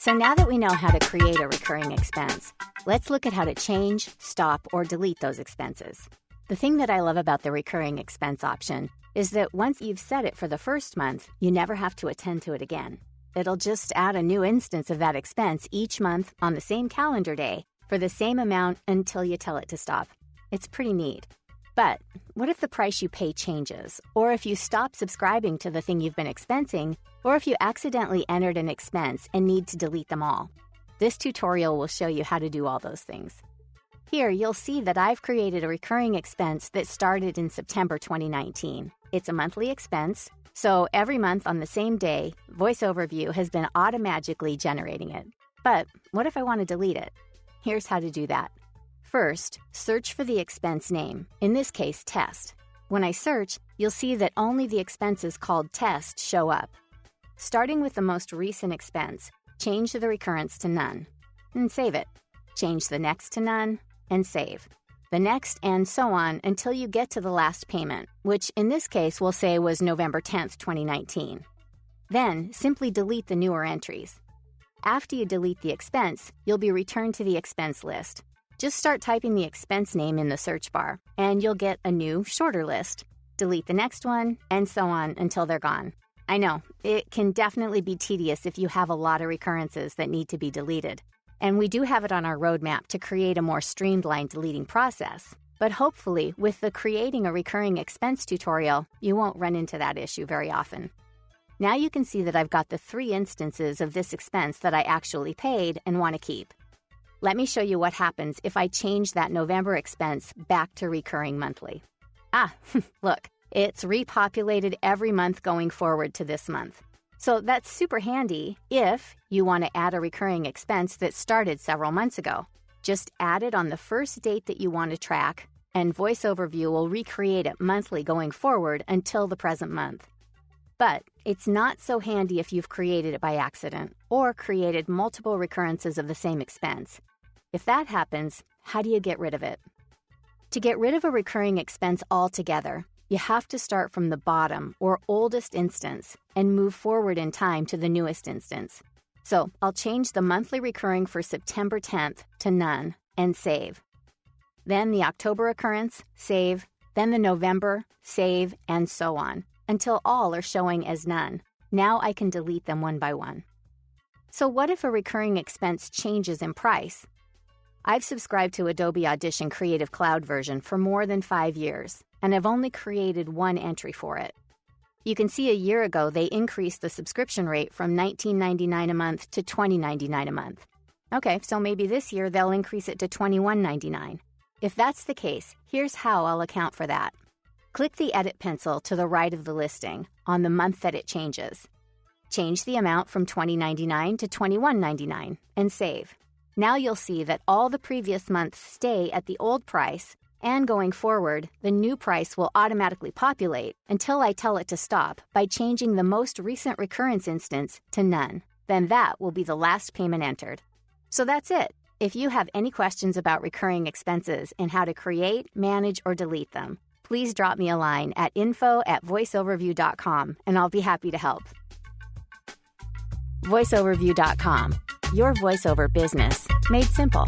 So now that we know how to create a recurring expense, let's look at how to change, stop, or delete those expenses. The thing that I love about the recurring expense option is that once you've set it for the first month, you never have to attend to it again. It'll just add a new instance of that expense each month on the same calendar day for the same amount until you tell it to stop. It's pretty neat. But what if the price you pay changes, or if you stop subscribing to the thing you've been expensing, or if you accidentally entered an expense and need to delete them all? This tutorial will show you how to do all those things. Here, you'll see that I've created a recurring expense that started in September 2019. It's a monthly expense, so every month on the same day, VOICEOVERVIEW has been automatically generating it. But what if I want to delete it? Here's how to do that. First, search for the expense name, in this case, test. When I search, you'll see that only the expenses called test show up. Starting with the most recent expense, change the recurrence to none, and save it. Change the next to none, and save. The next, and so on until you get to the last payment, which in this case we'll say was November 10th, 2019. Then, simply delete the newer entries. After you delete the expense, you'll be returned to the expense list. Just start typing the expense name in the search bar, and you'll get a new, shorter list. Delete the next one, and so on until they're gone. I know, it can definitely be tedious if you have a lot of recurrences that need to be deleted. And we do have it on our roadmap to create a more streamlined deleting process. But hopefully, with the Creating a Recurring Expense tutorial, you won't run into that issue very often. Now you can see that I've got the 3 instances of this expense that I actually paid and want to keep. Let me show you what happens if I change that November expense back to recurring monthly. Look, it's repopulated every month going forward to this month. So that's super handy if you want to add a recurring expense that started several months ago. Just add it on the first date that you want to track, and VOICEOVERVIEW will recreate it monthly going forward until the present month. But it's not so handy if you've created it by accident or created multiple recurrences of the same expense. If that happens, how do you get rid of it? To get rid of a recurring expense altogether, you have to start from the bottom or oldest instance and move forward in time to the newest instance. So I'll change the monthly recurring for September 10th to none and save. Then the October occurrence, save, then the November, save, and so on, until all are showing as none. Now I can delete them one by one. So what if a recurring expense changes in price? I've subscribed to Adobe Audition Creative Cloud version for more than 5 years, and I've only created one entry for it. You can see a year ago they increased the subscription rate from $19.99 a month to $20.99 a month. Okay, so maybe this year they'll increase it to $21.99. If that's the case, here's how I'll account for that. Click the edit pencil to the right of the listing on the month that it changes. Change the amount from $20.99 to $21.99 and save. Now you'll see that all the previous months stay at the old price, and going forward, the new price will automatically populate until I tell it to stop by changing the most recent recurrence instance to none. Then that will be the last payment entered. So that's it. If you have any questions about recurring expenses and how to create, manage, or delete them, please drop me a line at info@voiceoverview.com and I'll be happy to help. VoiceOverview.com, your voiceover business made simple.